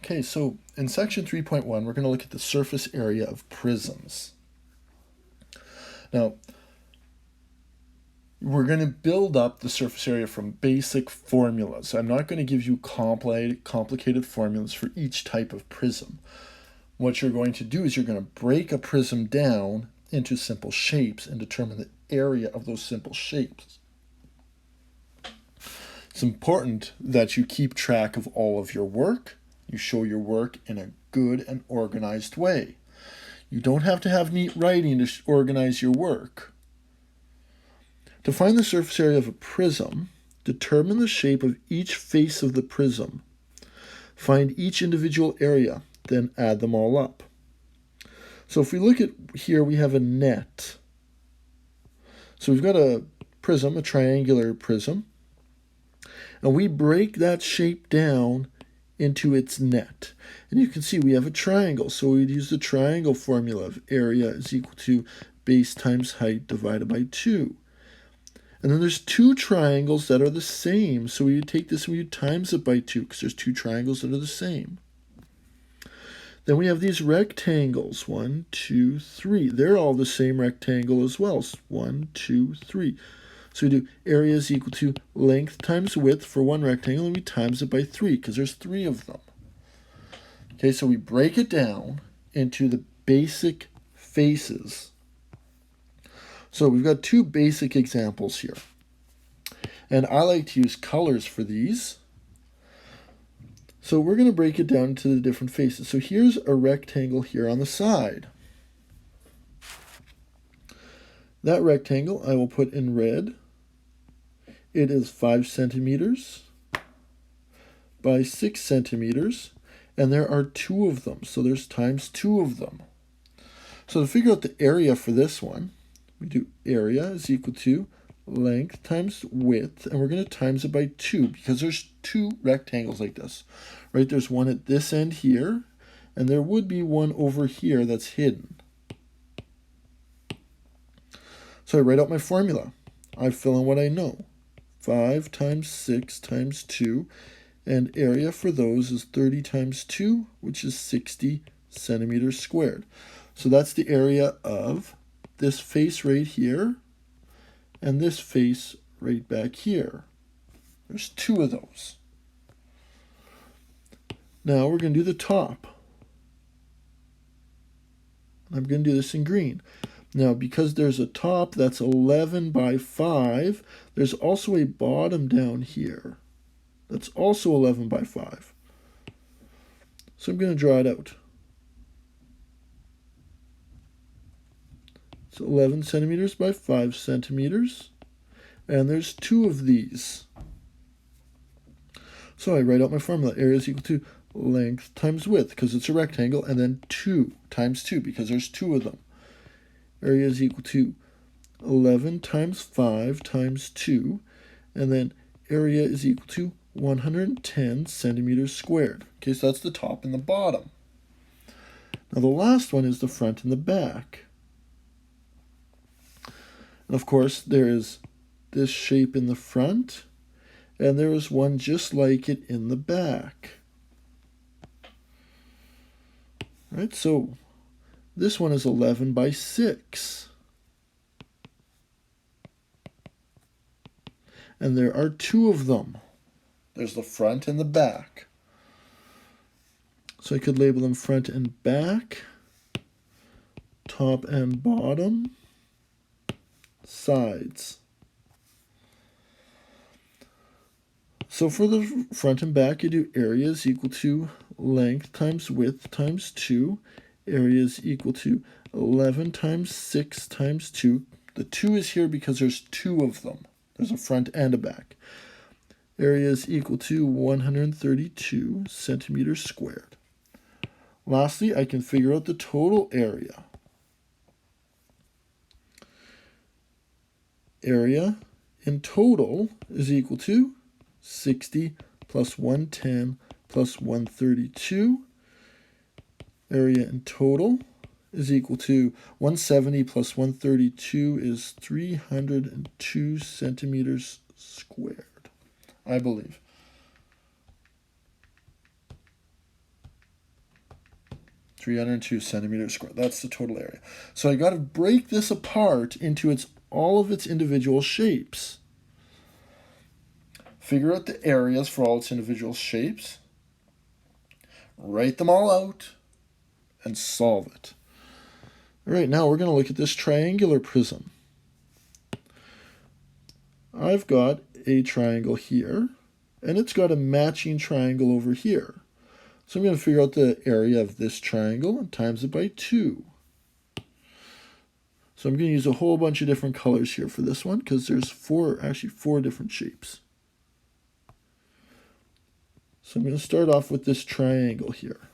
Okay, so in section 3.1, we're going to look at the surface area of prisms. Now, we're going to build up the surface area from basic formulas. I'm not going to give you complicated formulas for each type of prism. What you're going to do is you're going to break a prism down into simple shapes and determine the area of those simple shapes. It's important that you keep track of all of your work. You show your work in a good and organized way. You don't have to have neat writing to organize your work. To find the surface area of a prism, determine the shape of each face of the prism. Find each individual area, then add them all up. So if we look at here, we have a net. So we've got a prism, a triangular prism, and we break that shape down into its net. And you can see we have a triangle, so we'd use the triangle formula of area is equal to base times height divided by 2. And then there's two triangles that are the same, so we would take this and we would times it by 2 because there's two triangles that are the same. Then we have these rectangles, 1, 2, 3. They're all the same rectangle as well, 1, 2, 3. So we do area is equal to length times width for one rectangle, and we times it by 3 because there's 3 of them. Okay, so we break it down into the basic faces. So we've got two basic examples here. And I like to use colors for these. So we're going to break it down into the different faces. So here's a rectangle here on the side. That rectangle I will put in red. It is 5 centimeters by 6 centimeters, and there are 2 of them, so there's times 2 of them. So to figure out the area for this one, we do area is equal to length times width, and we're going to times it by 2 because there's 2 rectangles like this. Right, there's one at this end here, and there would be one over here that's hidden. So I write out my formula. I fill in what I know. 5 times 6 times 2, and area for those is 30 times 2, which is 60 centimeters squared. So that's the area of this face right here and this face right back here. There's 2 of those. Now we're going to do the top. I'm going to do this in green. Now, because there's a top that's 11 by 5, there's also a bottom down here that's also 11 by 5. So I'm going to draw it out. It's 11 centimeters by 5 centimeters, and there's 2 of these. So I write out my formula. Area is equal to length times width, because it's a rectangle, and then 2 times 2, because there's 2 of them. Area is equal to 11 times 5 times 2, and then area is equal to 110 centimeters squared. Okay, so that's the top and the bottom. Now the last one is the front and the back. And of course, there is this shape in the front, and there is one just like it in the back. Right, so this one is 11 by 6. And there are 2 of them. There's the front and the back. So I could label them front and back, top and bottom, sides. So for the front and back, you do area is equal to length times width times 2. Area is equal to 11 times 6 times 2. The 2 is here because there's 2 of them. There's a front and a back. Area is equal to 132 centimeters squared. Lastly, I can figure out the total area. Area in total is equal to 60 plus 110 plus 132. Area in total is equal to 170 plus 132 is 302 centimeters squared, I believe. 302 centimeters squared. That's the total area. So I got to break this apart into all of its individual shapes. Figure out the areas for all its individual shapes. Write them all out and solve it. All right, now we're going to look at this triangular prism. I've got a triangle here, and it's got a matching triangle over here. So I'm going to figure out the area of this triangle and times it by 2. So I'm going to use a whole bunch of different colors here for this one because there's four different shapes. So I'm going to start off with this triangle here.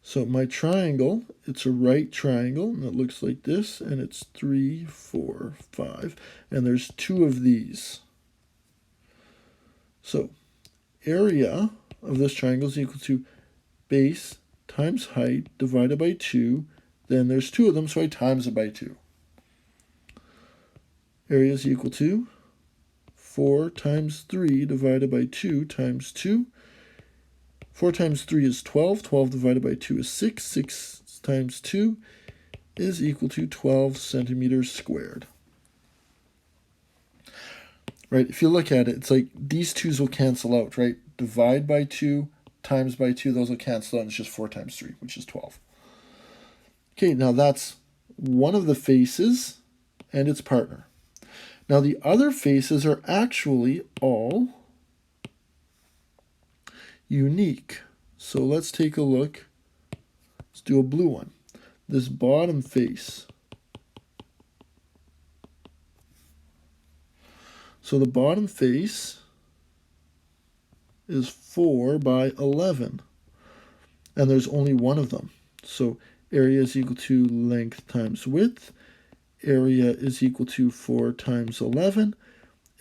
So my triangle, it's a right triangle, and it looks like this, and it's 3, 4, 5, and there's 2 of these. So area of this triangle is equal to base times height divided by 2. Then there's 2 of them, so I times it by 2. Area is equal to 4 times 3 divided by 2 times 2. 4 times 3 is 12. 12 divided by 2 is 6. 6 times 2 is equal to 12 centimeters squared. Right, if you look at it, it's like these 2's will cancel out, right? Divide by 2, times by 2, those will cancel out, and it's just 4 times 3, which is 12. Okay, now that's one of the faces and its partner. Now the other faces are actually all unique. So let's take a look. Let's do a blue one. This bottom face. So the bottom face is 4 by 11. And there's only one of them. So area is equal to length times width. Area is equal to 4 times 11.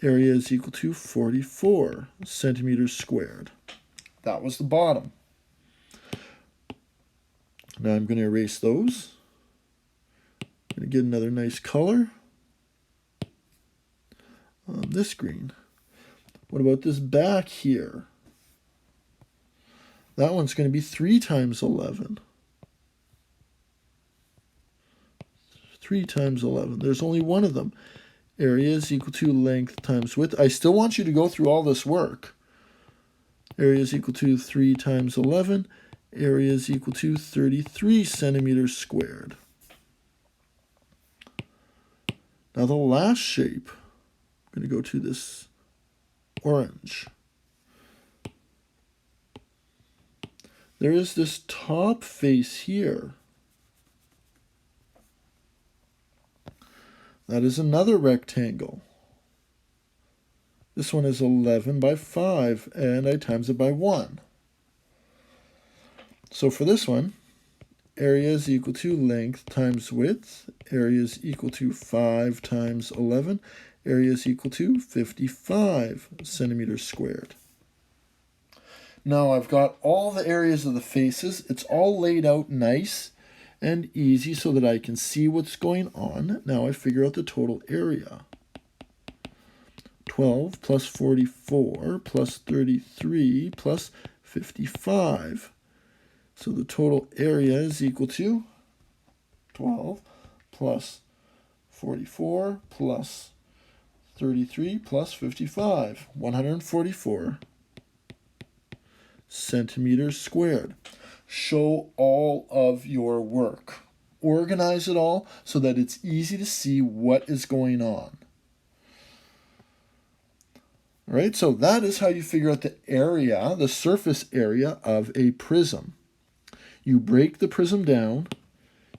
Area is equal to 44 centimeters squared. That was the bottom. Now I'm going to erase those. I'm going to get another nice color on this green. What about this back here? That one's going to be 3 times 11. 3 times 11. There's only one of them. Area is equal to length times width. I still want you to go through all this work. Area is equal to 3 times 11. Area is equal to 33 centimeters squared. Now the last shape, I'm going to go to this orange. There is this top face here. That is another rectangle. This one is 11 by 5, and I times it by 1. So for this one, area is equal to length times width. Area is equal to 5 times 11. Area is equal to 55 centimeters squared. Now I've got all the areas of the faces. It's all laid out nice and easy so that I can see what's going on. Now I figure out the total area. 12 plus 44 plus 33 plus 55. So the total area is equal to 12 plus 44 plus 33 plus 55. 144 centimeters squared. Show all of your work. Organize it all so that it's easy to see what is going on. All right, so that is how you figure out the area, the surface area of a prism. You break the prism down,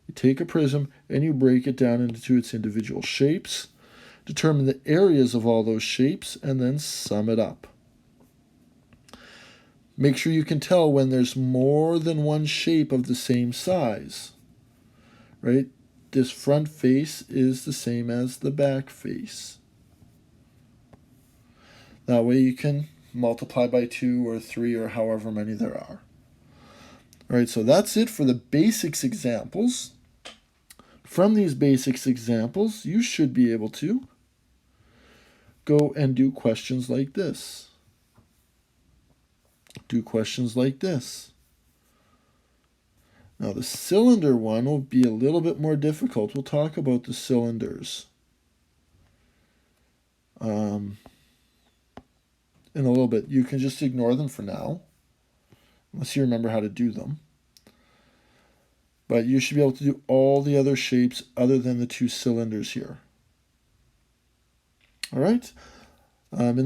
you take a prism, and you break it down into its individual shapes, determine the areas of all those shapes, and then sum it up. Make sure you can tell when there's more than one shape of the same size, right? This front face is the same as the back face. That way you can multiply by 2 or 3 or however many there are. All right, so that's it for the basics examples. From these basics examples, you should be able to go and do questions like this. Do questions like this. Now the cylinder one will be a little bit more difficult. We'll talk about the cylinders in a little bit. You can just ignore them for now, unless you remember how to do them. But you should be able to do all the other shapes other than the two cylinders here. All right. In the